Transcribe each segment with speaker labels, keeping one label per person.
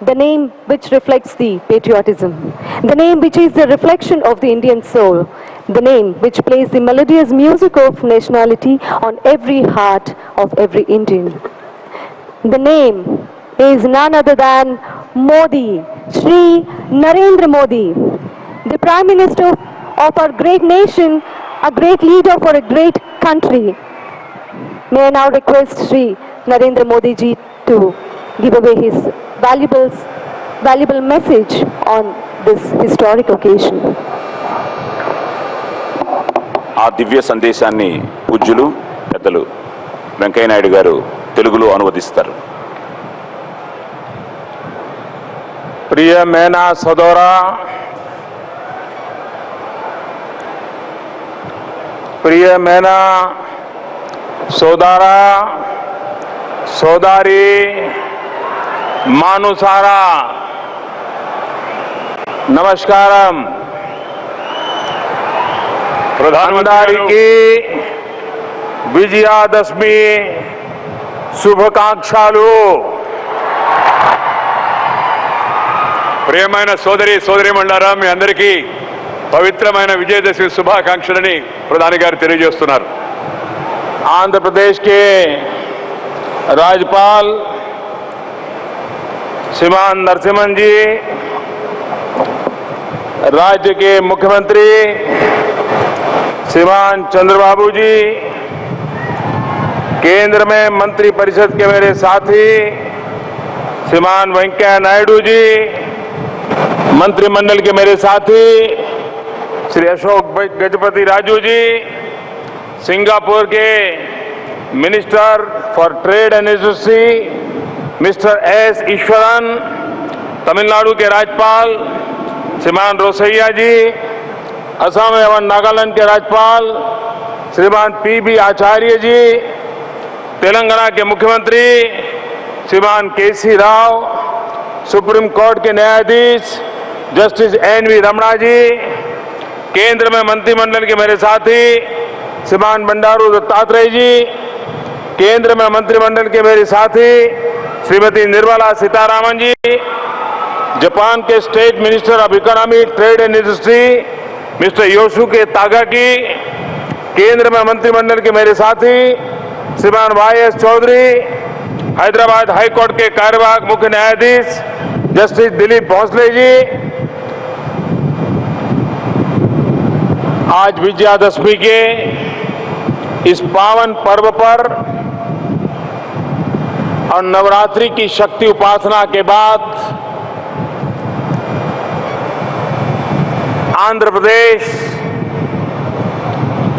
Speaker 1: the name which reflects the patriotism, the name which is the reflection of the Indian soul, the name which plays the melodious music of nationality on every heart of every Indian. The name is none other than Modi, Shri Narendra Modi, the Prime Minister of our great nation, a great leader for a great country. May I now request Shri Narendra Modi ji to give away his valuable message on this historic occasion.
Speaker 2: ఆ దివ్య సందేశాన్ని పూజ్యులు పెద్దలు వెంకయ్య నాయుడు గారు తెలుగులో అనువదిస్తారు.
Speaker 3: प्रिय मैना सदोरा, प्रिय मैना सोदारा, सोदारी, मानुसारा, नमस्कारम. प्रधानमंत्री की विजयादशमी శుభాకాంక్షలు.
Speaker 4: ప్రియమైన సోదరీమణులారా, మీ అందరికీ పవిత్రమైన విజయదశమి శుభాకాంక్షలని ప్రధాని గారు తెలియజేస్తున్నారు.
Speaker 3: आंध्र प्रदेश के राज्यपाल श्रीमान नरसिम्हन जी, राज्य के मुख्यमंत्री श्रीमान चंद्रबाबू जी, केंद्र में मंत्री परिषद के मेरे साथी श्रीमान वेंकैया नायडू जी, मंत्रिमंडल के मेरे साथी श्री अशोक गजपति राजू जी, सिंगापुर के minister for trade and industry mister S Eswaran, Tamil Nadu के राज्यपाल श्रीमान रोसैया जी, असम एवं नागालैंड के राज्यपाल श्रीमान पी.बी. आचार्य जी, तेलंगाना के मुख्यमंत्री श्रीमान के.सी. राव, सुप्रीम कोर्ट के न्यायाधीश जस्टिस एन.वी. रमणा जी, केंद्र में मंत्रिमंडल के मेरे साथी श्रीमान बंडारू दत्तात्रेय जी, केंद्र में मंत्रिमंडल के मेरे साथी श्रीमती निर्मला सीतारामन जी, जापान के state minister of economy, trade and industry mister Yosuke Takagi, केंद्र में मंत्रिमंडल के मेरे साथी श्रीमान वाई.एस. चौधरी, हैदराबाद हाईकोर्ट के कार्यवाहक मुख्य न्यायाधीश जस्टिस दिलीप भोसले जी, आज विजयादशमी के इस पावन पर्व पर और नवरात्रि की शक्ति उपासना के बाद आंध्र प्रदेश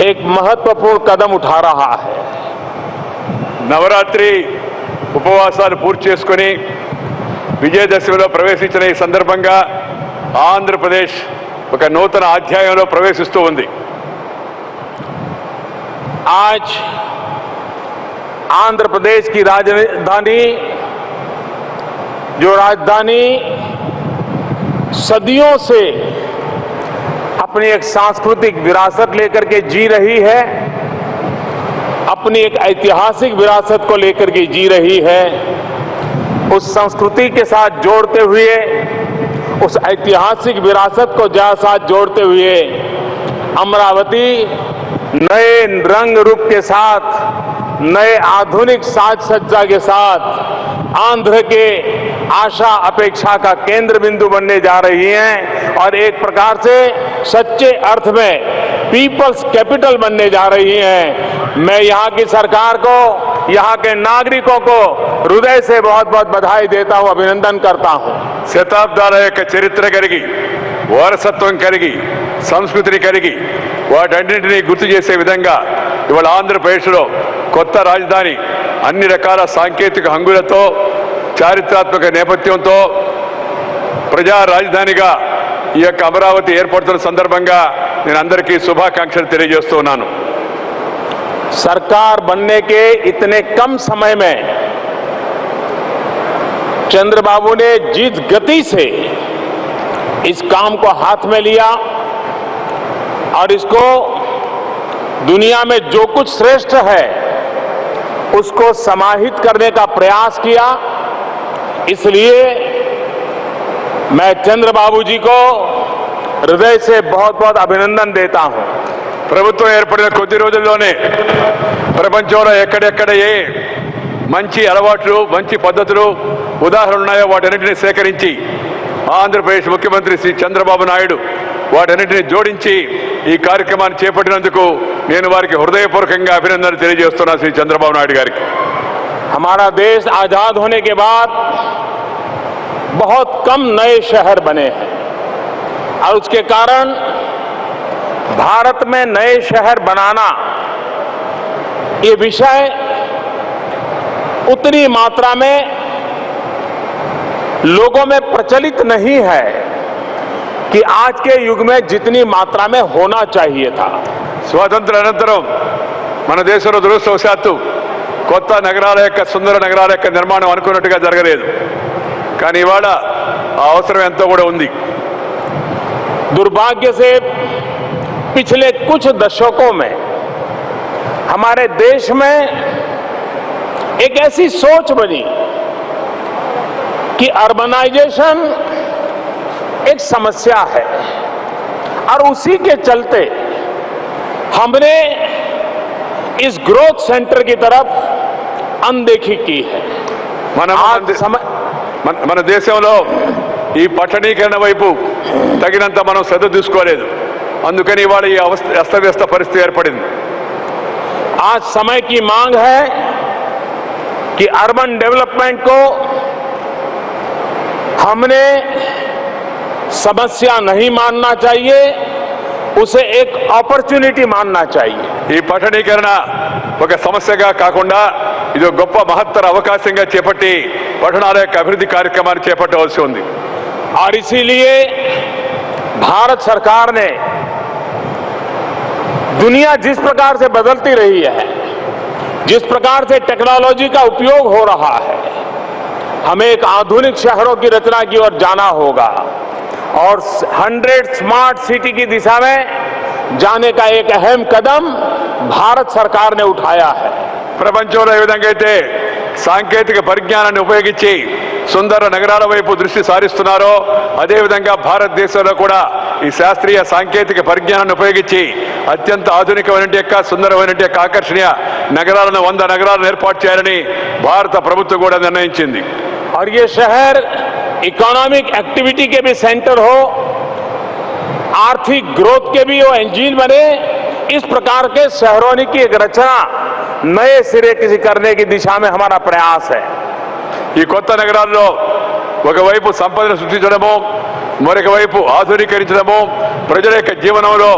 Speaker 3: एक महत्वपूर्ण कदम उठा रहा है.
Speaker 4: నవరాత్రి ఉపవాసాలు పూర్తి చేసుకుని విజయదశమిలో ప్రవేశించిన ఈ సందర్భంగా ఆంధ్రప్రదేశ్ ఒక నూతన అధ్యాయంలో ప్రవేశిస్తూ ఉంది.
Speaker 3: आज आंध्र प्रदेश की राजधानी, जो राजधानी सदियों से अपनी एक सांस्कृतिक विरासत लेकर के जी रही है, अपनी एक ऐतिहासिक विरासत को लेकर के जी रही है, उस संस्कृति के साथ जोड़ते हुए, उस ऐतिहासिक विरासत को साथ जोड़ते हुए अमरावती नए रंग रूप के साथ, नए आधुनिक साज सज्जा के साथ आंध्र के आशा अपेक्षा का केंद्र बिंदु बनने जा रही हैं और एक प्रकार से सच्चे अर्थ में पीपल्स कैपिटल बनने जा रही हैं. मैं यहाँ की सरकार को, यहाँ के नागरिकों को हृदय से बहुत बहुत बधाई देता हूँ, अभिनंदन करता हूँ.
Speaker 4: శతాబ్దాల యొక్క చరిత్ర కలిగి, వారసత్వం కలిగి, సంస్కృతిని కలిగి వాటన్నింటినీ గుర్తు చేసే విధంగా ఇవాళ ఆంధ్రప్రదేశ్లో కొత్త రాజధాని అన్ని రకాల సాంకేతిక హంగులతో, చారిత్రాత్మక నేపథ్యంతో ప్రజా రాజధానిగా ఈ యొక్క అమరావతి ఏర్పడుతున్న సందర్భంగా నేను అందరికీ శుభాకాంక్షలు తెలియజేస్తూ ఉన్నాను.
Speaker 3: सरकार बनने के इतने कम समय में चंद्रबाबू ने जिस गति से इस काम को हाथ में लिया और इसको दुनिया में जो कुछ श्रेष्ठ है उसको समाहित करने का प्रयास किया, इसलिए मैं चंद्रबाबू जी को हृदय से बहुत बहुत अभिनंदन देता हूं।
Speaker 4: ప్రభుత్వం ఏర్పడిన కొద్ది రోజుల్లోనే ప్రపంచంలో ఎక్కడెక్కడ ఏ మంచి అలవాట్లు మంచి పద్ధతులు ఉదాహరణలు ఉన్నాయో వాటన్నిటిని సేకరించి ఆంధ్రప్రదేశ్ ముఖ్యమంత్రి శ్రీ చంద్రబాబు నాయుడు వాటన్నిటిని జోడించి ఈ కార్యక్రమాన్ని చేపట్టినందుకు నేను వారికి హృదయపూర్వకంగా అభినందనలు తెలియజేస్తున్నా శ్రీ చంద్రబాబు నాయుడు గారికి।
Speaker 3: हमारा देश आजाद होने के बाद बहुत कम नए शहर बने हैं और उसके कारण भारत में नए शहर बनाना ये विषय उतनी मात्रा में लोगों में प्रचलित नहीं है कि आज के युग में जितनी मात्रा में होना चाहिए था।
Speaker 4: స్వాతంత్ర అనంతరం మన దేశంలో దురదృష్టవశాత్తు కొత్త నగరాల యొక్క సుందర నగరాల యొక్క నిర్మాణం అనుకున్నట్టుగా జరగలేదు, కానీ ఇవాళ ఆ అవసరం ఎంతో కూడా ఉంది।
Speaker 3: दुर्भाग्य से पिछले कुछ दशकों में हमारे देश में एक ऐसी सोच बनी कि अर्बनाइजेशन एक समस्या है और उसी के चलते हमने इस ग्रोथ सेंटर की तरफ अनदेखी की है।
Speaker 4: మన దేశంలో ఈ పట్టణీకరణ వైపు తగినంత మనం శ్రద్ధ తీసుకోలేదు, అందుకని ఇవాళ ఈ అస్తవ్యస్త పరిస్థితి ఏర్పడింది।
Speaker 3: आज समय की मांग है कि अर्बन डेवलपमेंट को हमने समस्या नहीं मानना चाहिए, उसे एक अपॉर्चुनिटी मानना चाहिए।
Speaker 4: ఈ పట్టణీకరణ ఒక సమస్యగా కాకుండా ఇది ఒక గొప్ప మహత్తర అవకాశంగా చేపట్టి పట్టణాల యొక్క అభివృద్ధి కార్యక్రమాన్ని చేపట్టవలసి ఉంది।
Speaker 3: और इसीलिए भारत सरकार ने दुनिया जिस प्रकार से बदलती रही है, जिस प्रकार से टेक्नोलॉजी का उपयोग हो रहा है, हमें एक आधुनिक शहरों की रचना की ओर जाना होगा और 100 स्मार्ट सिटी की दिशा में जाने का एक अहम कदम भारत सरकार ने उठाया है।
Speaker 4: ప్రపంచంలో ఏ విధంగా అయితే సాంకేతిక పరిజ్ఞానాన్ని ఉపయోగించి సుందర నగరాల వైపు దృష్టి సారిస్తున్నారో అదేవిధంగా భారతదేశంలో కూడా ఈ శాస్త్రీయ సాంకేతిక పరిజ్ఞానాన్ని ఉపయోగించి అత్యంత ఆధునికమైన యొక్క సుందరమైన యొక్క ఆకర్షణీయ నగరాలను 100 నగరాలను ఏర్పాటు చేయాలని భారత ప్రభుత్వం కూడా నిర్ణయించింది।
Speaker 3: और ये शहर इकोनॉमिक एक्टिविटी के भी सेंटर हो, आर्थिक ग्रोथ के भी वो इंजन बने, इस प्रकार के शहरों की एक रचना नए सिरे किसी करने की दिशा में हमारा प्रयास है।
Speaker 4: ఈ కొత్త నగరాల్లో ఒకవైపు సంపదను సృష్టించడము, మరొక వైపు ఆధునీకరించడము, ప్రజల యొక్క జీవనంలో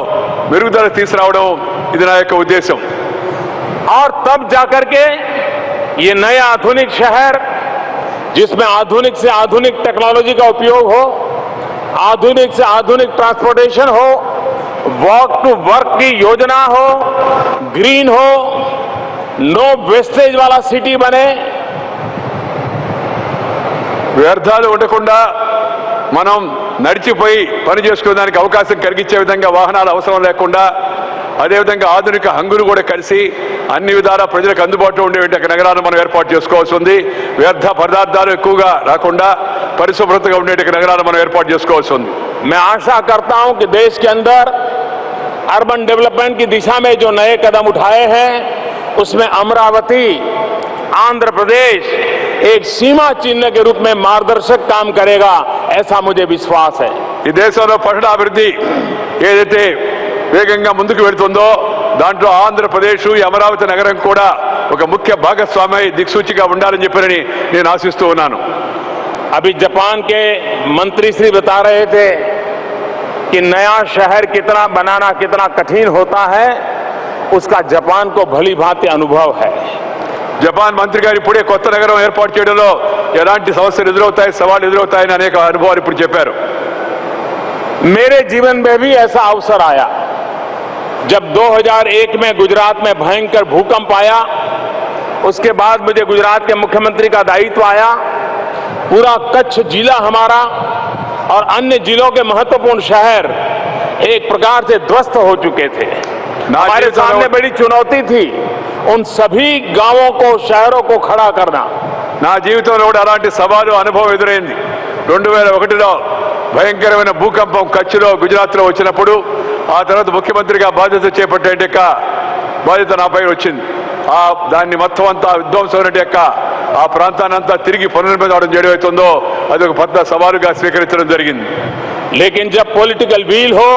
Speaker 4: మెరుగుదల తీసుకురావడం ఇది నా యొక్క ఉద్దేశం।
Speaker 3: और तब जाकर के ये नया आधुनिक शहर जिसमें आधुनिक से आधुनिक टेक्नोलॉजी का उपयोग हो, आधुनिक से आधुनिक ट्रांसपोर्टेशन हो, वॉक टू वर्क की योजना हो, ग्रीन हो, नो वेस्टेज वाला सिटी बने।
Speaker 4: వ్యర్థాలు ఉండకుండా మనం నడిచిపోయి పని చేసుకునేదానికి అవకాశం కలిగించే విధంగా వాహనాలు అవసరం లేకుండా, అదేవిధంగా ఆధునిక హంగులు కూడా కలిసి అన్ని విధాలా ప్రజలకు అందుబాటులో ఉండేటువంటి నగరాలను మనం ఏర్పాటు చేసుకోవాల్సి ఉంది। వ్యర్థ పదార్థాలు ఎక్కువగా రాకుండా పరిశుభ్రతగా ఉండేటువంటి నగరాలను మనం ఏర్పాటు చేసుకోవాల్సి ఉంది।
Speaker 3: मैं आशा करता हूं कि देश के अंदर अर्बन डेवलपमेंट की दिशा में जो नए कदम उठाए हैं उसमें अमरावती, आंध्र प्रदेश एक सीमा चिन्ह के रूप में मार्गदर्शक काम करेगा, ऐसा मुझे विश्वास है।
Speaker 4: ఈ దేశంలో పట్టణాభివృద్ధి ఏదైతే వేగంగా ముందుకు వెళుతుందో దాంట్లో ఆంధ్రప్రదేశ్ ఈ అమరావతి నగరం కూడా ఒక ముఖ్య భాగస్వామి దిక్సూచిగా ఉండాలని చెప్పి నేను ఆశిస్తూ ఉన్నాను।
Speaker 3: अभी जापान के मंत्री श्री बता रहे थे कि नया शहर कितना बनाना कितना कठिन होता है, उसका जापान को भली भांति अनुभव है।
Speaker 4: జపాన్ మంత్రి గారు ఇప్పుడే కొత్త నగరం ఏర్పాటు చేయడంలో ఎలాంటి సమస్యలు ఎదురవుతాయి, సవాళ్లు ఎదురవుతాయని అనేక అనుభవాలు ఇప్పుడు చెప్పారు।
Speaker 3: मेरे जीवन में भी ऐसा अवसर आया जब 2001 में गुजरात में भयंकर भूकंप आया, उसके बाद मुझे गुजरात के मुख्यमंत्री का दायित्व आया। पूरा कच्छ जिला हमारा और अन्य जिलों के महत्वपूर्ण शहर एक प्रकार से ध्वस्त हो चुके थे। हमारे सामने बड़ी चुनौती थी उन सभी गांवों को, शहरों को खड़ा करना।
Speaker 4: నా జీవితంలో కూడా అలాంటి సవాలు అనుభవం ఎదురైంది। 2001లో భయంకరమైన భూకంపం కచ్లో గుజరాత్లో వచ్చినప్పుడు ఆ తర్వాత ముఖ్యమంత్రిగా బాధ్యత చేపట్టే బాధ్యత నాపై వచ్చింది. దాన్ని మొత్తం అంతా విధ్వంసం యొక్క ఆ ప్రాంతాన్ని అంతా తిరిగి పునర్నిర్మాణం చేయడం అవుతుందో అది ఒక పెద్ద సవాలుగా స్వీకరించడం జరిగింది.
Speaker 3: लेकिन जब पॉलिटिकल व्हील हो,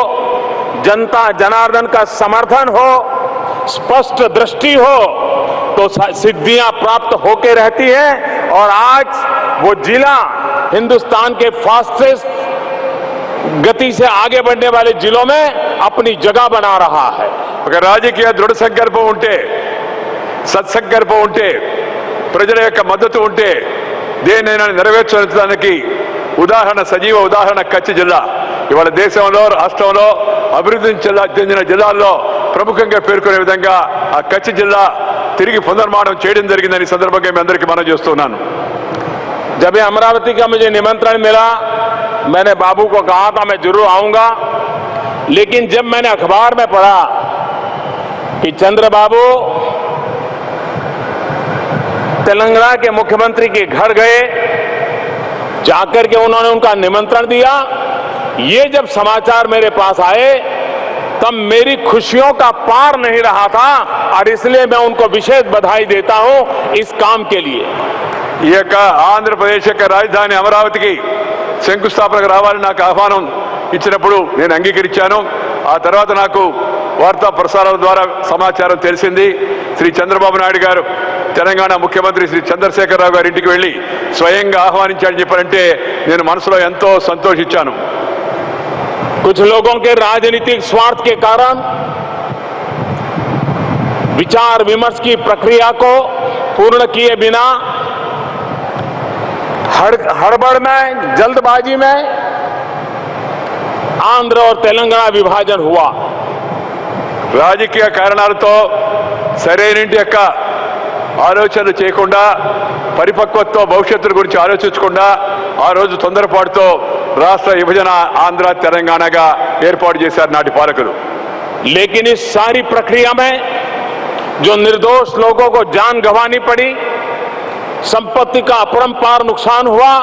Speaker 3: जनता जनार्दन का समर्थन हो, स्पष्ट दृष्टि हो, तो सिद्धियां प्राप्त होके रहती हैं. और आज वो जिला हिंदुस्तान के फास्टेस्ट गति से आगे बढ़ने वाले जिलों में अपनी जगह बना रहा है.
Speaker 4: ఒక రాజకీయ దృఢ సంకల్పం ఉంటే, సత్సంకల్పం ఉంటే, ప్రజల యొక్క మద్దతు ఉంటే దేన్నైనా నెరవేర్చడానికి ఉదాహరణ, సజీవ ఉదాహరణ కచ్ జిల్లా. ఇవాళ దేశంలో, రాష్ట్రంలో అభివృద్ధి చెందిన జిల్లాల్లో ప్రముఖంగా పేర్కొనే విధంగా ఆ కచ్ జిల్లా తిరిగి పునర్నిర్మాణం చేయడం జరిగిందని సందర్భంగా మీ అందరికీ మనం చేస్తున్నాను.
Speaker 3: जब ये अमरावती का मुझे निमंत्रण मिला, मैंने बाबू को कहा था मैं जरूर आऊंगा. लेकिन जब मैंने अखबार में पढ़ा कि चंद्रबाबू तेलंगाना के मुख्यमंत्री के घर गए, जाकर के उन्होंने उनका निमंत्रण दिया, ये जब समाचार मेरे पास आए तब मेरी खुशियों का पार नहीं रहा था. और इसलिए मैं उनको विशेष बधाई देता हूं इस काम के लिए.
Speaker 4: ఈ యొక్క ఆంధ్రప్రదేశ్ యొక్క రాజధాని అమరావతికి శంకుస్థాపనకు రావాలని నాకు ఆహ్వానం ఇచ్చినప్పుడు నేను అంగీకరించాను. ఆ తర్వాత నాకు వార్తా ప్రసారాల ద్వారా సమాచారం తెలిసింది. శ్రీ చంద్రబాబు నాయుడు గారు తెలంగాణ ముఖ్యమంత్రి శ్రీ చంద్రశేఖరరావు గారి ఇంటికి వెళ్లి స్వయంగా ఆహ్వానించాలని చెప్పారంటే నేను మనసులో ఎంతో సంతోషించాను.
Speaker 3: कुछ लोगों के राजनीतिक स्वार्थ के कारण विचार विमर्श की प्रक्रिया को पूर्ण किए बिना हड़बड़ में, जल्दबाजी में आंध्र और तेलंगाना विभाजन हुआ.
Speaker 4: రాజకీయ కారణాలతో సరైన యొక్క ఆలోచనలు చేయకుండా, పరిపక్వతతో భవిష్యత్తు గురించి ఆలోచించకుండా ఆ రోజు తొందరపాటుతో రాష్ట్ర విభజన ఆంధ్ర తెలంగాణగా ఏర్పాటు చేశారు నాటి పాలకులు.
Speaker 3: लेकिन इस सारी प्रक्रिया में जो निर्दोष लोगों को जान गंवानी पड़ी, संपत्ति का अपरंपार नुकसान हुआ,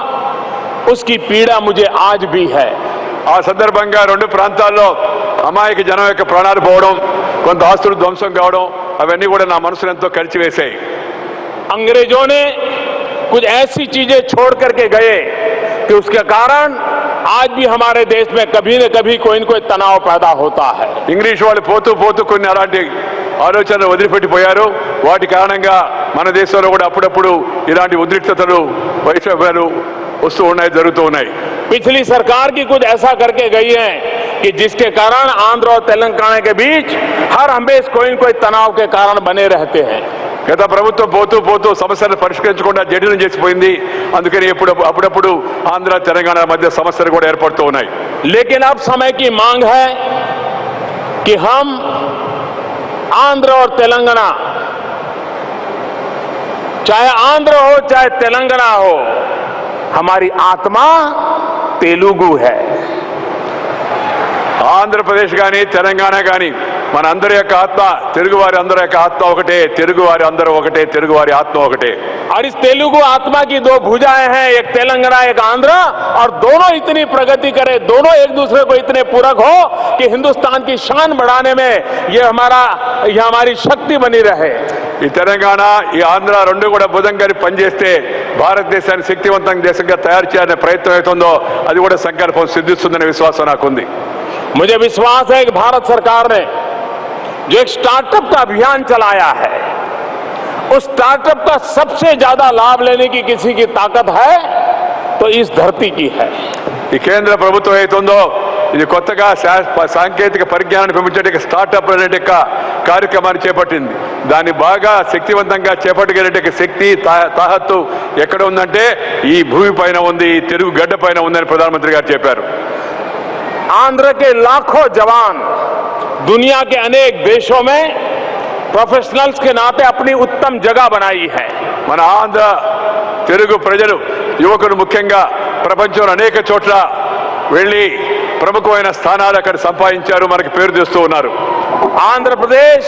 Speaker 3: उसकी पीड़ा मुझे आज भी है.
Speaker 4: ఆ సందర్భంగా రెండు ప్రాంతాల్లో అమాయక జనం యొక్క ప్రాణాలు పోవడం, కొంత ఆస్తులు ధ్వంసం కావడం అవన్నీ కూడా నా మనసును ఎంతో కలిచివేశాయి.
Speaker 3: अंग्रेजों ने कुछ ऐसी चीजें छोड़ करके गए कि उसके कारण आज भी हमारे देश में कभी न कभी कोई न कोई तनाव पैदा होता है.
Speaker 4: ఇంగ్లీష్ వాళ్ళు పోతూ పోతూ కొన్ని అలాంటి ఆలోచనలు వదిలిపెట్టిపోయారు. వాటి కారణంగా మన దేశంలో కూడా అప్పుడప్పుడు ఇలాంటి ఉద్రిక్తతలు, వైషమ్యాలు వస్తూ ఉన్నాయి, జరుగుతూ ఉన్నాయి.
Speaker 3: पिछली सरकार की कुछ ऐसा करके गई है कि जिसके कारण आंध्र और तेलंगाना के बीच हर हमेशा कोई न कोई तनाव के कारण बने रहते हैं.
Speaker 4: గత ప్రభుత్వం పోతూ పోతూ సమస్యలను పరిష్కరించకుండా జటిలం చేసిపోయింది. అందుకని అప్పుడప్పుడు ఆంధ్ర తెలంగాణ మధ్య సమస్యలు కూడా ఏర్పడుతూ ఉన్నాయి.
Speaker 3: लेकिन अब समय की मांग है कि हम आंध्र और तेलंगाना, चाहे आंध्र हो चाहे तेलंगाना हो, हमारी आत्मा तेलुगु है.
Speaker 4: ఆంధ్రప్రదేశ్ కానీ తెలంగాణ కానీ మన అందరి యొక్క ఆత్మ, తెలుగువారి అందరి యొక్క ఆత్మ ఒకటే, తెలుగువారి అందరూ ఒకటే, తెలుగువారి ఆత్మ ఒకటే.
Speaker 3: और इस तेलुगु आत्मा की दो भुजाएं हैं, एक तेलंगाना एक आंध्र, और दोनों इतनी प्रगति करें, दोनों एक दूसरे को इतने पूरक हो कि हिंदुस्तान की शान बढ़ाने में ये हमारी शक्ति बनी रहे.
Speaker 4: ఈ తెలంగాణ, ఈ ఆంధ్ర రెండు కూడా బుధంగా పనిచేస్తే భారతదేశాన్ని శక్తివంతంగా దేశంగా తయారు చేయాలనే ప్రయత్నం అవుతుందో అది కూడా సంకల్పం సిద్ధిస్తుందనే విశ్వాసం నాకుంది.
Speaker 3: मुझे विश्वास है कि भारत सरकार ने जो एक स्टार्टअप का अभियान चलाया है, उस स्टार्टअप का सबसे ज्यादा लाभ लेने की किसी की ताकत है तो इस धरती की है.
Speaker 4: ఈ కేంద్ర ప్రభుత్వం ఏతుందో ఇది కొత్తగా సాంకేతిక పరిజ్ఞానాన్ని పెంచే స్టార్టప్ అనే కార్యక్రమాన్ని చేపట్టింది. దాన్ని బాగా శక్తివంతంగా చేపట్టగలిగే శక్తి, తాహత్తు ఎక్కడ ఉందంటే ఈ భూమి పైన ఉంది, ఈ తెలుగు గడ్డ పైన ఉందని ప్రధానమంత్రి గారు చెప్పారు.
Speaker 3: आंध्र के लाखों जवान दुनिया के अनेक देशों में प्रोफेशनल्स के नाते अपनी उत्तम जगह बनाई है.
Speaker 4: మన ఆంధ్ర తెలుగు ప్రజలు, యువకులు ముఖ్యంగా ప్రపంచంలో అనేక చోట్ల వెళ్లి ప్రముఖమైన స్థానాలు అక్కడ సంపాదించారు, మనకి పేరు తెస్తూ ఉన్నారు.
Speaker 3: आंध्र प्रदेश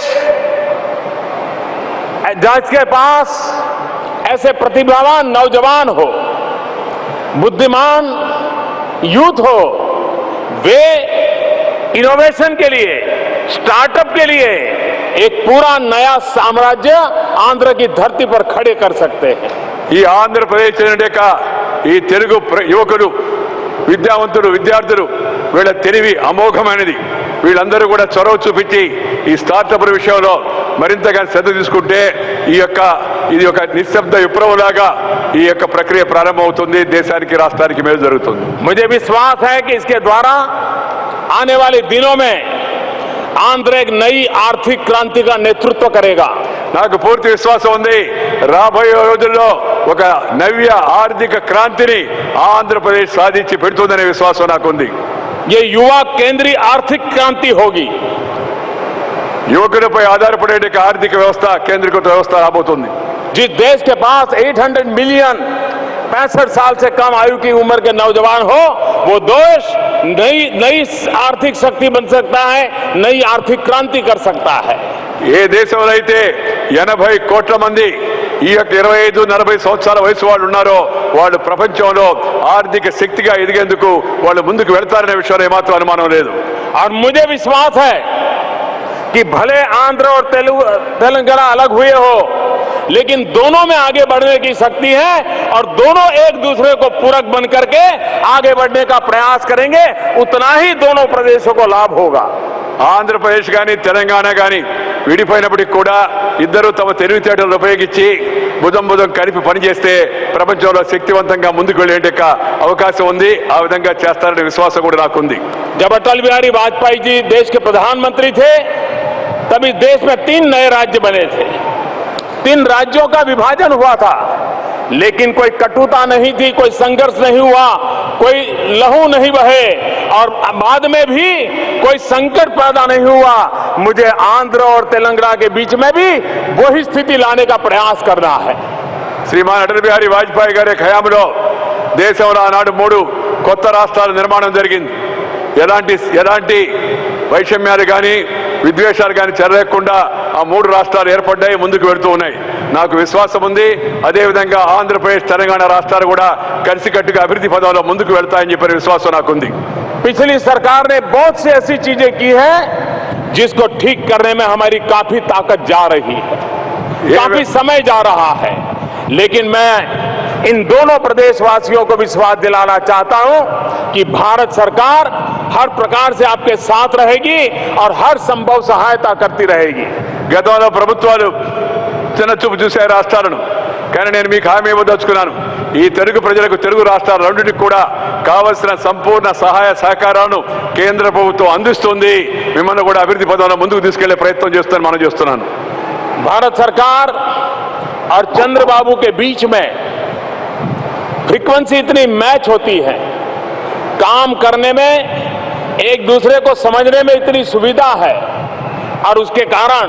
Speaker 3: जिसके पास ऐसे प्रतिभावान नौजवान हो, बुद्धिमान यूथ हो, वे इनोवेशन के लिए, स्टार्टअप के लिए एक पूरा नया साम्राज्य आंध्र की धरती पर खड़े कर सकते हैं।
Speaker 4: ఈ ఆంధ్రప్రదేశ్ యొక్క ఈ తెలుగు యువకులు, విద్యావంతులు, విద్యార్థులు, వీళ్ళ తెలివి అమోఘమైనది. వీళ్ళందరూ కూడా చొరవ చూపించి ఈ స్టార్టప్ల విషయంలో మరింతగా శ్రద్ధ తీసుకుంటే ఇది ఒక నిశ్శబ్ద విప్లవంలాగా ఈ యొక్క ప్రక్రియ ప్రారంభమవుతుంది. దేశానికి, రాష్ట్రానికి మేలు జరుగుతుంది.
Speaker 3: मुझे विश्वास है कि इसके द्वारा आने वाले दिनों में आंध्र एक नई आर्थिक क्रांति का नेतृत्व करेगा.
Speaker 4: నాకు పూర్తి విశ్వాసం ఉంది, రాబోయే రోజుల్లో ఒక నవ్య ఆర్థిక క్రాంతిని ఆంధ్రప్రదేశ్ సాధించి పెడుతుందనే విశ్వాసం నాకుంది.
Speaker 3: ये युवा केंद्रीय आर्थिक क्रांति होगी.
Speaker 4: యువకులపై ఆధారపడే ఆర్థిక వ్యవస్థ, కేంద్రీకృత వ్యవస్థ రాబోతుంది.
Speaker 3: जिस देश के पास 800 मिलियन 65 साल से कम आयु की उम्र के नौजवान हो, वो देश नई आर्थिक शक्ति बन सकता है, नई आर्थिक क्रांति कर सकता है.
Speaker 4: ఏ దేశంలో అయితే 80 కోట్ల మంది ఈ యొక్క 25-40 సంవత్సరాల వయసు వాళ్ళు ఉన్నారో, వాళ్ళు ప్రపంచంలో ఆర్థిక శక్తిగా ఎదిగేందుకు వాళ్ళు ముందుకు వెళ్తారనే విషయంలో ఏమాత్రం అనుమానం లేదు.
Speaker 3: और मुझे विश्वास है कि भले आंध्र और तेलंगाना अलग हुए हो, लेकिन दोनों में आगे बढ़ने की शक्ति है और दोनों एक दूसरे को पूरक बन करके आगे बढ़ने का प्रयास करेंगे. उतना ही दोनों प्रदेशों को लाभ होगा.
Speaker 4: ఆంధ్రప్రదేశ్ కానీ, తెలంగాణ కానీ విడిపోయినప్పటికీ కూడా ఇద్దరు తమ తెలివితేటలను ఉపయోగించి భుజం కలిపి పనిచేస్తే ప్రపంచంలో శక్తివంతంగా ముందుకు వెళ్లే అవకాశం ఉంది. ఆ విధంగా చేస్తారనే విశ్వాసం కూడా నాకుంది.
Speaker 3: जब अटल बिहारी वाजपेयी जी देश के प्रधानमंत्री थे, तभी देश में 3 नए राज्य बने थे. 3 राज्यों का विभाजन हुआ था, लेकिन कोई कटुता नहीं थी, कोई संघर्ष नहीं हुआ, कोई लहू नहीं बहे और बाद में भी कोई संकट पैदा नहीं हुआ. मुझे आंध्र और तेलंगाना के बीच में भी वही स्थिति लाने का प्रयास करना है.
Speaker 4: శ్రీమాన్ అటల్ బిహారీ వాజ్పేయి గారి హయాంలో దేశంలో ఆనాడు 3 కొత్త రాష్ట్రాల నిర్మాణం జరిగింది. ఎలాంటి వైషమ్యాలు కానీ, విద్వేషాలు కానీ చెరలేకుండా ఆ 3 రాష్ట్రాలు ఏర్పడ్డాయి, ముందుకు వెళ్తూ ఉన్నాయి. నాకు విశ్వాసం ఉంది, అదేవిధంగా ఆంధ్రప్రదేశ్, తెలంగాణ రాష్ట్రాలు కూడా కలిసికట్టుగా అభివృద్ధి పదంలో ముందుకు వెళ్తాయని చెప్పిన విశ్వాసం నాకుంది.
Speaker 3: पिछली सरकार ने बहुत सी ऐसी चीजें की है जिसको ठीक करने में हमारी काफी ताकत जा रही है, काफी समय जा रहा है. लेकिन मैं इन दोनों प्रदेशवासियों को विश्वास दिलाना चाहता हूं कि भारत सरकार हर प्रकार से आपके साथ रहेगी और हर संभव सहायता करती रहेगी.
Speaker 4: గతంలో ప్రభుత్వాలు చిన్నచూపు చూసే రాష్ట్రాలను, కానీ నేను మీకు హామీ ఇవ్వదలుచుకున్నాను, ఈ తెలుగు ప్రజలకు, తెలుగు రాష్ట్రాల రెండింటికి కూడా కావలసిన సంపూర్ణ సహాయ సహకారాలను కేంద్ర ప్రభుత్వం అందిస్తుంది. మిమ్మల్ని కూడా అభివృద్ధి పదంలో ముందుకు తీసుకెళ్లే ప్రయత్నం చేస్తానని మనం చేస్తున్నాను.
Speaker 3: भारत सरकार और चंद्रबाबू के बीच में फ्रीक्वेंसी इतनी मैच होती है, काम करने में एक दूसरे को समझने में इतनी सुविधा है और उसके कारण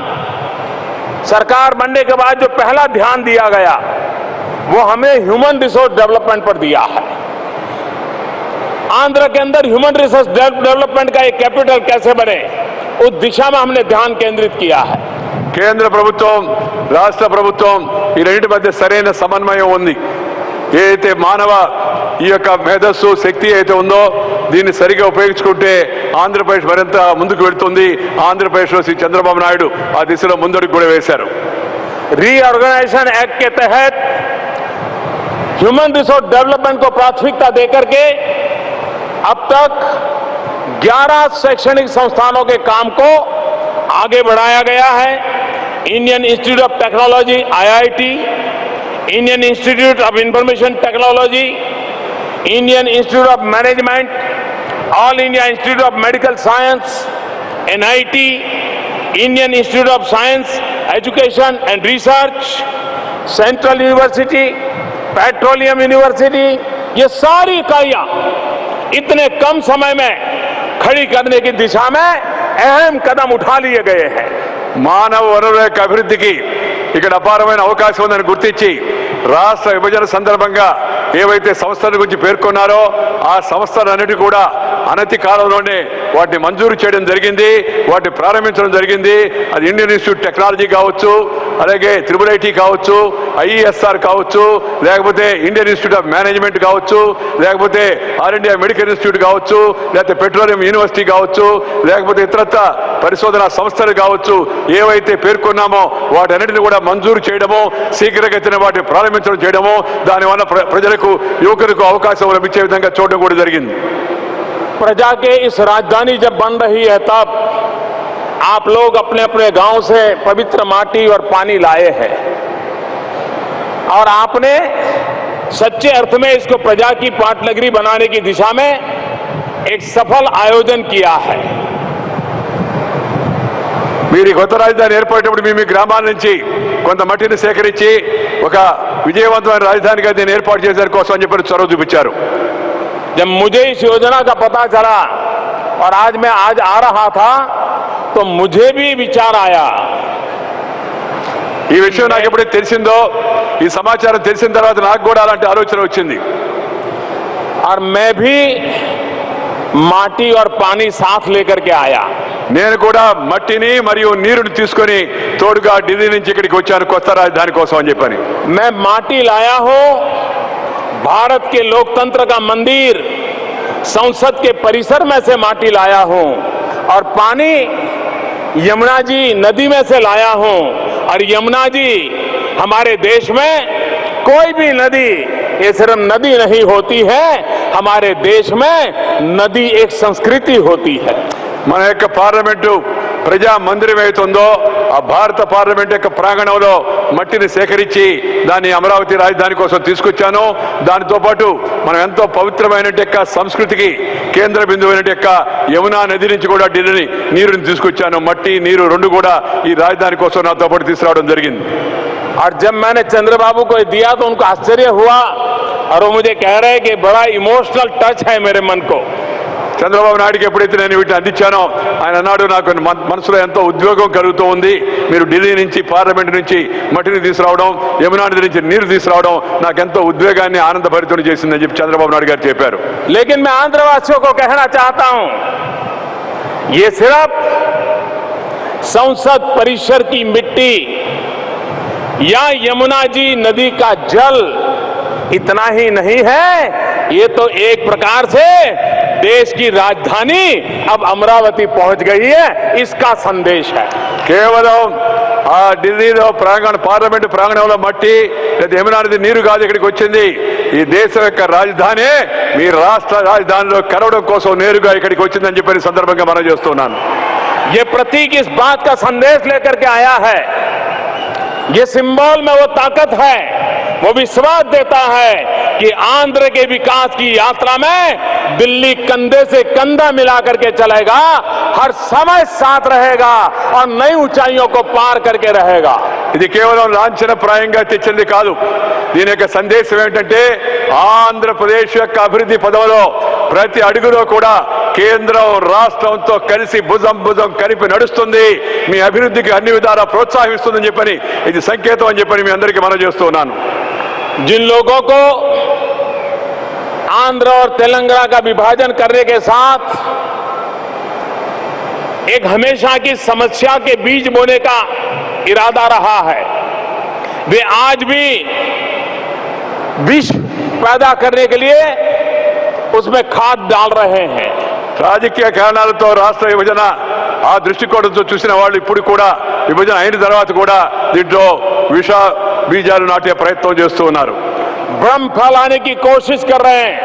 Speaker 3: सरकार बनने के बाद जो पहला ध्यान दिया गया वो हमें ह्यूमन रिसोर्स डेवलपमेंट पर दिया है. आंध्र के अंदर ह्यूमन रिसोर्स डेवलपमेंट का एक कैपिटल कैसे बने, उस दिशा में हमने ध्यान केंद्रित किया है.
Speaker 4: కేంద్ర ప్రభుత్వం, రాష్ట్ర ప్రభుత్వం ఈ రెండింటి మధ్య సరైన సమన్వయం ఉంది. ఏదైతే మానవ ఈ యొక్క మేధస్సు, శక్తి అయితే ఉందో దీన్ని సరిగా ఉపయోగించుకుంటే ఆంధ్రప్రదేశ్ మరింత ముందుకు వెళ్తుంది. ఆంధ్రప్రదేశ్లో శ్రీ చంద్రబాబు నాయుడు ఆ దిశలో ముందడుగు కూడా వేశారు.
Speaker 3: रीऑर्गेनाइजेशन एक्ट के तहत ह्यूमन रिसोर्स डेवलपमेंट को प्राथमिकता देकर के अब तक 11 शैक्षणिक संस्थानों के काम को आगे बढ़ाया गया है. Indian institute of technology IIT, Indian institute of information technology, Indian institute of management, all India institute of medical science NIT, Indian institute of science education and research, central university, petroleum university, ये सारी इकाइयां इतने कम समय में खड़ी करने की दिशा में अहम कदम उठा लिए गए हैं.
Speaker 4: మానవ వనరుల యొక్క అభివృద్ధికి ఇక్కడ అపారమైన అవకాశం ఉందని గుర్తించి రాష్ట్ర విభజన సందర్భంగా ఏవైతే సంస్థల గురించి పేర్కొన్నారో ఆ సంస్థలన్నిటి కూడా అనతి కాలంలోనే వాటిని మంజూరు చేయడం జరిగింది, వాటిని ప్రారంభించడం జరిగింది. అది ఇండియన్ ఇన్స్టిట్యూట్ టెక్నాలజీ కావచ్చు, అలాగే త్రిబుల్ ఐటీ కావచ్చు, ఐఈఎస్ఆర్ కావచ్చు, లేకపోతే ఇండియన్ ఇన్స్టిట్యూట్ ఆఫ్ మేనేజ్మెంట్ కావచ్చు, లేకపోతే ఆల్ ఇండియా మెడికల్ ఇన్స్టిట్యూట్ కావచ్చు, లేకపోతే పెట్రోలియం యూనివర్సిటీ కావచ్చు, లేకపోతే ఇతరత్ర పరిశోధనా సంస్థలు కావచ్చు, ఏవైతే పేర్కొన్నామో వాటన్నిటిని కూడా మంజూరు చేయడము, శీఘ్రగతిన వాటిని ప్రారంభించడం చేయడము, దానివల్ల ప్రజలకు యువకులకు అవకాశం లభించే విధంగా చూడడం కూడా జరిగింది.
Speaker 3: प्रजा के इस राजधानी जब बन रही है तब आप लोग अपने अपने गांव से पवित्र माटी और पानी लाए हैं और आपने सच्चे अर्थ में इसको प्रजा की पाटनगरी बनाने की दिशा में एक सफल आयोजन किया है.
Speaker 4: మీరు కొత్త రాజధాని ఏర్పడేటప్పుడు మీ గ్రామాల నుంచి కొంత మట్టిని సేకరించి ఒక విజయవంతమైన రాజధానిగా దీన్ని ఏర్పాటు చేసే కోసం అని చెప్పి చొరవ చూపించారు.
Speaker 3: जब मुझे इस योजना का पता चला और आज मैं आ रहा था तो मुझे भी विचार आया.
Speaker 4: ఈ విషయం నాకు ఎప్పుడైతే తెలిసిందో, ఈ సమాచారం తెలిసిన తర్వాత నాకు కూడా అలాంటి ఆలోచన వచ్చింది.
Speaker 3: और मैं भी माटी और पानी साथ लेकर के आया.
Speaker 4: నేను కూడా మట్టిని మరియు నీరుని తీసుకొని తోడుగా ఢిల్లీ నుంచి ఇక్కడికి వచ్చాను కొత్త రాజధాని కోసం అని చెప్పని.
Speaker 3: मैं माटी लाया हूं, भारत के लोकतंत्र का मंदिर संसद के परिसर में से माटी लाया हूं और पानी यमुना जी नदी में से लाया हूं. और यमुना जी हमारे देश में कोई भी नदी ये सिर्फ नदी नहीं होती है, हमारे देश में नदी एक संस्कृति होती है.
Speaker 4: మన యొక్క పార్లమెంటు ప్రజా మందిరం ఏతుందో ఆ భారత పార్లమెంట్ యొక్క ప్రాంగణంలో మట్టిని సేకరించి దాన్ని అమరావతి రాజధాని కోసం తీసుకొచ్చాను. దానితో పాటు మనం ఎంతో పవిత్రమైన యొక్క సంస్కృతికి కేంద్ర బిందువైన యొక్క యమునా నది నుంచి కూడా ఢిల్లీ నీరుని తీసుకొచ్చాను. మట్టి నీరు రెండు కూడా ఈ రాజధాని కోసం నాతో పాటు తీసుకురావడం జరిగింది.
Speaker 3: और जब मैंने चंद्रबाबू को दिया तो उनको आश्चर्य हुआ और वो मुझे कह रहे हैं कि बड़ा इमोशनल टच है मेरे मन को.
Speaker 4: చంద్రబాబు నాయుడుకి ఎప్పుడైతే నేను వీటిని అందించానో ఆయన అన్నాడు, నాకు మనసులో ఎంతో ఉద్వేగం కలుగుతూ ఉంది. మీరు ఢిల్లీ నుంచి పార్లమెంట్ నుంచి మట్టిని తీసుకురావడం, యమునా నది నుంచి నీరు తీసుకురావడం నాకెంతో ఉద్వేగాన్ని ఆనందభరితం చేసిందని చెప్పి చంద్రబాబు నాయుడు గారు చెప్పారు.
Speaker 3: लेकिन मैं आंध्रवासियों को कहना चाहता हूं, ये सिर्फ संसद परिसर की मिट्टी या यमुना जी नदी का जल इतना ही नहीं है, ये तो एक प्रकार से देश की राजधानी अब अमरावती पहुंच गई है, इसका संदेश है.
Speaker 4: కేవలం ఆ ఢిల్లీలో పార్లమెంట్ ప్రాంగణంలో మట్టి లేదా యమునా నది నీరు కాదు ఇక్కడికి వచ్చింది. ఈ దేశం యొక్క రాజధాని మీ రాష్ట్ర రాజధానిలో కలవడం కోసం నేరుగా ఇక్కడికి వచ్చిందని చెప్పి సందర్భంగా మనం చేస్తున్నాను.
Speaker 3: ये प्रतीक इस बात का संदेश लेकर के आया है, ये सिंबल में वो ताकत है, वो विश्वास देता है कि आंध्र के विकास की यात्रा में दिल्ली कंधे से कंधा मिला करके चलेगा, हर समय साथ रहेगा और नई ऊंचाइयों को पार करके रहेगा.
Speaker 4: ఇది కేవలం లాంఛనప్రాయంగా తెచ్చింది కాదు. దీని యొక్క సందేశం ఏమిటంటే ఆంధ్రప్రదేశ్ యొక్క అభివృద్ధి పదవిలో ప్రతి అడుగులో కూడా కేంద్రం రాష్ట్రంతో కలిసి భుజం భుజం కలిపి నడుస్తుంది, మీ అభివృద్ధికి అన్ని విధాలా ప్రోత్సాహిస్తుందని చెప్పని ఇది సంకేతం అని చెప్పని మీ అందరికీ మనం చేస్తున్నాను.
Speaker 3: जिन लोगों को आंध्र और तेलंगाना का विभाजन करने के साथ एक हमेशा की समस्या के बीज बोने का इरादा रहा है, वे आज भी विष पैदा करने के लिए उसमें खाद डाल रहे हैं.
Speaker 4: రాజకీయ కారణాలతో రాష్ట్ర విభజన ఆ దృష్టికోణంతో చూసిన వాళ్ళు ఇప్పుడు కూడా విభజన అయిన తర్వాత కూడా దీంట్లో విష బీజాలు నాటే ప్రయత్నం చేస్తూ ఉన్నారు.
Speaker 3: भ्रम फैलाने की कोशिश कर रहे हैं,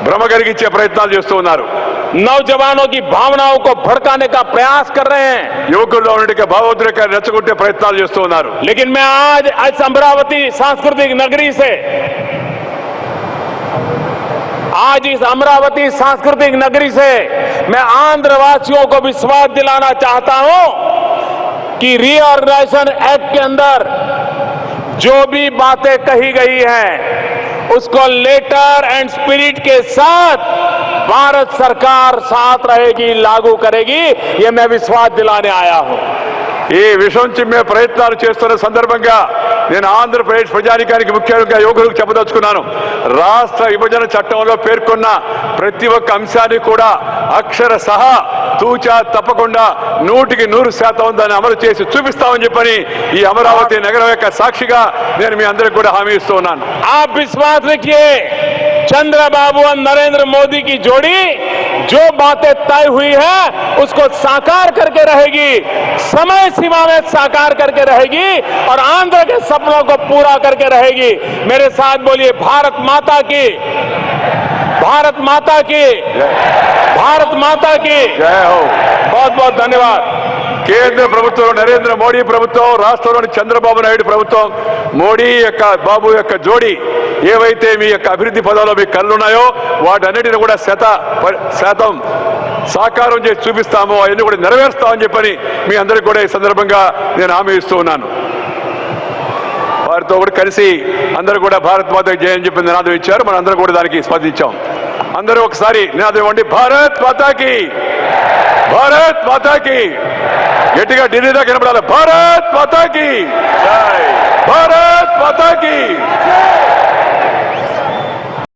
Speaker 4: భ్రమ కలిగించే ప్రయత్నాలు చేస్తూ ఉన్నారు.
Speaker 3: नौजवानों की भावनाओं को भड़काने का प्रयास कर रहे हैं.
Speaker 4: యువకుల్లో ఉన్నటువంటి భావోద్రేకాన్ని రెచ్చగొట్టే ప్రయత్నాలు చేస్తూ ఉన్నారు.
Speaker 3: लेकिन मैं आज अमरावती सांस्कृतिक नगरी से आज इस अमरावती सांस्कृतिक नगरी से मैं आंध्रवासियों को विश्वास दिलाना चाहता हूं कि रीऑर्गेनाइजेशन एक्ट के अंदर जो भी बातें कही गई हैं उसको लेटर एंड स्पिरिट के साथ भारत सरकार साथ रहेगी, लागू करेगी, ये मैं विश्वास दिलाने आया हूं.
Speaker 4: ఈ విషం చిమ్మే ప్రయత్నాలు చేస్తున్న సందర్భంగా నేను ఆంధ్రప్రదేశ్ ప్రజానికానికి ముఖ్యంగా యువకులకు చెప్పదలుచుకున్నాను. రాష్ట్ర విభజన చట్టంలో పేర్కొన్న ప్రతి ఒక్క అంశాన్ని కూడా అక్షర సహా తూచా తప్పకుండా 100% దాన్ని అమలు చేసి చూపిస్తామని చెప్పని ఈ అమరావతి నగరం యొక్క సాక్షిగా నేను మీ అందరికీ కూడా హామీ ఇస్తూ ఉన్నాను.
Speaker 3: आप विश्वास रखिए, चंद्रबाबू और नरेंद्र मोदी की जोड़ी जो बातें तय हुई है उसको साकार करके रहेगी, समय सीमा में साकार करके रहेगी और आंध्र के सपनों को पूरा करके रहेगी. मेरे साथ बोलिए, भारत माता की, भारत माता की, भारत माता की
Speaker 4: జై హో.
Speaker 3: बहुत बहुत धन्यवाद.
Speaker 4: కేంద్ర ప్రభుత్వం నరేంద్ర మోడీ ప్రభుత్వం, రాష్ట్రంలోని చంద్రబాబు నాయుడు ప్రభుత్వం, మోడీ యొక్క బాబు యొక్క జోడి ఏవైతే మీ యొక్క అభివృద్ధి పదాల్లో మీ కళ్ళున్నాయో వాటన్నిటిని కూడా శాతం సాకారం చేసి చూపిస్తాము, అవన్నీ కూడా నెరవేరుస్తామని చెప్పని మీ అందరికీ కూడా ఈ సందర్భంగా నేను హామీ ఇస్తూ ఉన్నాను. వారితో కూడా కలిసి అందరూ కూడా భారత్ మాతకి జయ అని చెప్పి నినాదం ఇచ్చారు. మనం అందరూ కూడా దానికి స్పందించాం. అందరూ ఒకసారి నినాదం ఇవ్వండి, భారత్ మాతాకి, భారత్ మాతాకి. గట్టిగా ఢిల్లీ దాకా వినపడాలి, భారత్ మాతాకి, భారత్ మాతాకి.